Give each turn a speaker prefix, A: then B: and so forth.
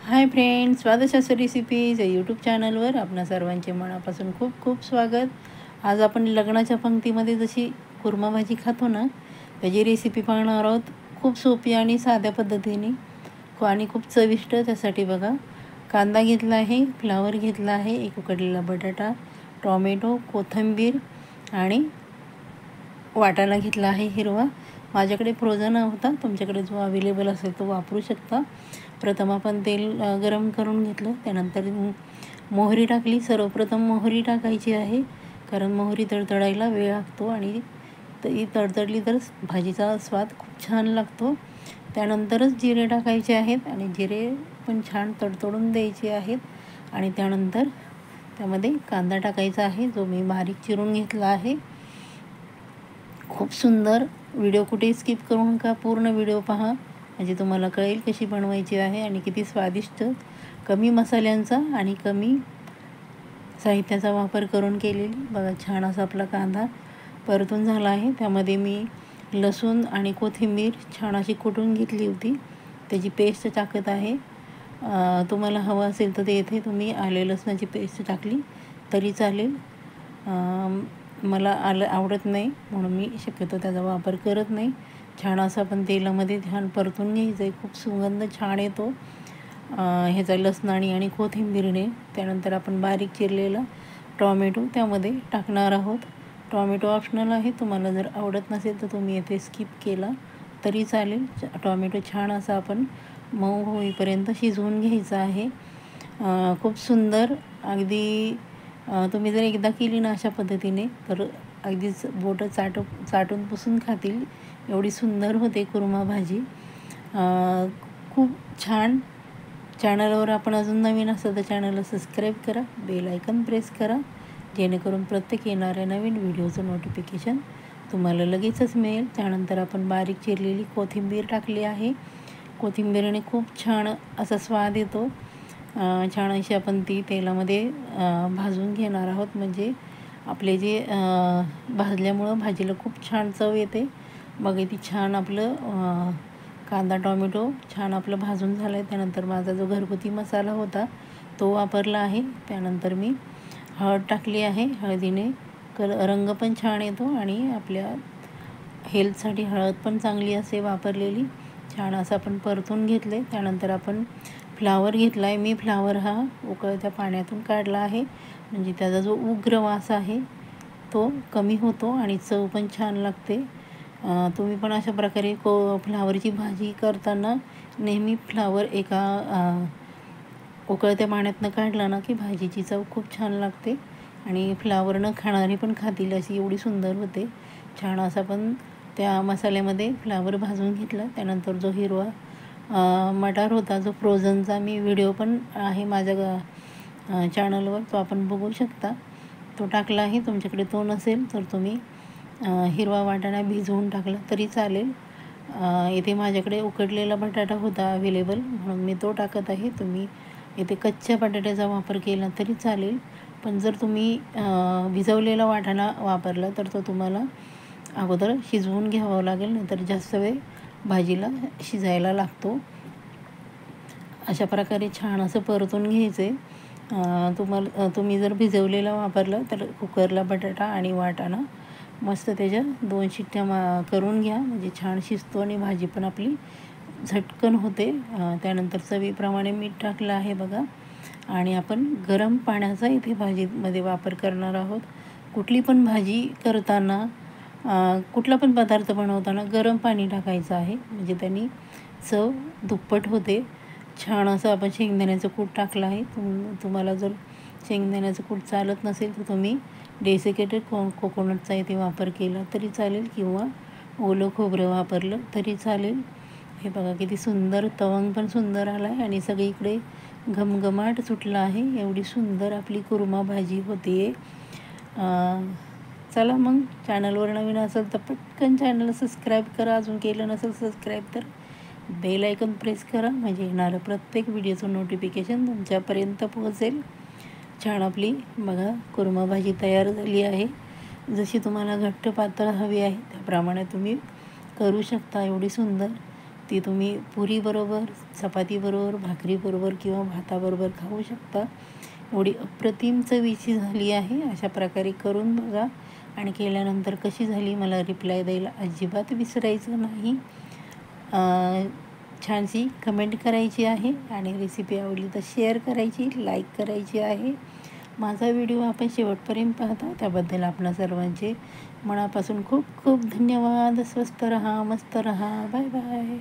A: Hi friends, स्वादिष्ट recipes या YouTube चॅनलवर आपणा सर्वांचे मनापासून खूप खूप स्वागत। आज आपण लग्नाच्या पंक्तीमध्ये जशी कुर्मा भाजी खातो ना, त्याची रेसिपी पाहणार आहोत। खूप सोपी आणि साध्या पद्धतीने आणि खूप चविष्ट। त्यासाठी बघा, कांदा घेतला आहे, फ्लावर घेतला आहे, एक उकडलेला बटाटा, टोमॅटो, कोथिंबीर आणि वाटाणा घेतला आहे हिरवा। माझ्याकडे फ्रोझन होता, तुमच्याकडे जो अवेलेबल असेल तो वापरू शकता। प्रथम आपण तेल गरम करून घेतलं, त्यानंतर मोहरी टाकली। सर्वप्रथम मोहरी टाकायची आहे, कारण मोहरी तडतडायला वेळ लागतो आणि ती तडतडली तर भाजीचा स्वाद खूप छान लागतो। त्यानंतरच जिरे टाकायचे आहेत आणि जिरे पण छान तडतडून द्यायचे आहेत आणि त्यानंतर त्यामध्ये कांदा टाकायचा आहे, जो मी बारीक चिरून घेतला आहे। खूप सुंदर। व्हिडिओ कुठे स्किप करू नका, पूर्ण व्हिडिओ पहा, म्हणजे तुम्हाला कळेल कशी बनवायची आहे आणि किती स्वादिष्ट, कमी मसाल्यांचा आणि कमी साहित्याचा वापर करून केलेली। बघा, छान असा आपला कांदा परतून झाला आहे। त्यामध्ये मी लसूण आणि कोथिंबीर छान अशी कुटून घेतली होती, त्याची पेस्ट टाकत आहे। तुम्हाला हवं असेल तर इथे तुम्ही आले लसणाची पेस्ट टाकली तरी चालेल। मला आलं आवडत नाही म्हणून मी शक्यतो त्याचा वापर करत नाही। छान असं आपण तेलामध्ये छान परतून घ्यायचं आहे, खूप सुगंध छान येतो ह्याचा लसणाने आणि कोथिंबीरने। त्यानंतर आपण बारीक चिरलेला टोमॅटो त्यामध्ये टाकणार आहोत। टोमॅटो ऑप्शनल आहे, तुम्हाला जर आवडत नसेल तर तुम्ही येथे स्किप केला तरी चालेल। टोमॅटो छान असा आपण मऊ होईपर्यंत शिजवून घ्यायचा आहे। खूप सुंदर, अगदी तुम्ही जर एकदा केली ना अशा पद्धतीने तर अगदीच बोटं चाटून पुसून खातील एवढी सुंदर होते कुर्मा भाजी। खूप छान। चॅनलवर आपण अजून नवीन असेल तर चॅनलला सबस्क्राईब करा, बेल आयकन प्रेस करा, जेणेकरून प्रत्येक येणाऱ्या नवीन व्हिडिओचं नोटिफिकेशन तुम्हाला लगेचच मिळेल। त्यानंतर आपण बारीक चिरलेली कोथिंबीर टाकली आहे। कोथिंबीरने खूप छान असा स्वाद येतो। छान अशी आपण ती तेलामध्ये भाजून घेणार आहोत, म्हणजे आपले जे भाजल्यामुळं भाजीला खूप छान चव येते। बघा, ती छान आपलं कांदा टोमॅटो छान आपलं भाजून झालं आहे। त्यानंतर माझा जो घरगुती मसाला होता तो वापरला आहे। त्यानंतर मी हळद टाकली आहे, हळदीने रंग पण छान येतो आणि आपल्या हेल्थसाठी हळद पण चांगली असे वापरलेली। छान असं आपण परतून घेतले। त्यानंतर आपण फ्लावर घेतला आहे, मी फ्लावर हा उकळत्या पाण्यातून काढला आहे, म्हणजे त्याचा जो उग्र वास आहे तो कमी होतो आणि चव पण छान लागते। तुम्ही पण अशा प्रकारे फ्लावरची भाजी करताना नेहमी फ्लावर एका उकळत्या पाण्यातनं काढला ना की भाजीची चव खूप छान लागते आणि फ्लावर न खाणारी पण खातील अशी एवढी सुंदर होते। छान असा पण त्या मसाल्यामध्ये फ्लावर भाजून घेतला। त्यानंतर जो हिरवा मटार होता, जो फ्रोझनचा, मी व्हिडिओ पण आहे माझ्या चॅनलवर, तो आपण बघू शकता, तो टाकला आहे। तुमच्याकडे तो नसेल तर तुम्ही हिरवा वाटाणा भिजवून टाकला तरी चालेल। इथे माझ्याकडे उकडलेला बटाटा होता अवेलेबल म्हणून मी तो टाकत आहे। तुम्ही इथे कच्च्या बटाट्याचा वापर केला तरी चालेल, पण जर तुम्ही भिजवलेला वाटाणा वापरला तर तो तुम्हाला अगोदर शिजवून घ्यावा लागेल, नाहीतर जास्त वेळ भाजीला शिजायला लागतो। अशा प्रकारे छान असं परतून घ्यायचं आहे। तुम्ही जर भिजवलेला वापरला तर कुकरला बटाटा आणि वाटाणा मस्त त्याच्या 2 शिट्ट्या करून घ्या, म्हणजे छान शिजतो आणि भाजी पण आपली झटकन होते। त्यानंतर चवीप्रमाणे मीठ टाकलं आहे बघा, आणि आपण गरम पाण्याचा इथे भाजीमध्ये वापर करणार आहोत। कुठली पण भाजी करताना, कुठला पण पदार्थ बनवताना गरम पाणी टाकायचं आहे, म्हणजे त्यांनी चव दुप्पट होते। छान असं आपण शेंगदाण्याचं कूट टाकलं आहे। तुम्हाला जर शेंगदाण्याचं कूट चालत नसेल तर तुम्ही डेसिकेटेड कोकोनटचा इथे वापर केला तरी चालेल, किंवा ओलं खोबरं वापरलं तरी चालेल। हे बघा, किती सुंदर तवंग पण सुंदर आला आहे आणि सगळीकडे घमघमाट सुटला आहे। एवढी सुंदर आपली कुर्मा भाजी होते। चला मग, चॅनलवर नवीन असेल तर पटकन चॅनलला सबस्क्राईब करा, अजून केलं नसेल सबस्क्राईब तर बेल आयकन प्रेस करा, म्हणजे येणारं प्रत्येक व्हिडिओचं नोटिफिकेशन तुमच्यापर्यंत पोहोचेल। छान आपली बघा कुर्मा भाजी तयार झाली आहे। जशी तुम्हाला घट्ट पातळ हवी आहे त्याप्रमाणे तुम्ही करू शकता। एवढी सुंदर ती तुम्ही पुरीबरोबर, चपातीबरोबर, भाकरीबरोबर किंवा भाताबरोबर खाऊ शकता. एवढी अप्रतिम चवीची झाली आहे. अशा प्रकारे करून बघा आणि केल्यानंतर कशी झाली मला रिप्लाय द्यायला अजिबात विसरायचं नाही. छानशी कमेंट करायची आहे आणि रेसिपी आवडली तर शेअर करायची, लाईक करायची आहे. माझा व्हिडिओ आपण शेवटपर्यंत पाहता त्याबद्दल आपणा सर्वांचे मनापासून खूप खूप धन्यवाद. स्वस्त रहा, मस्त रहा. Bye bye.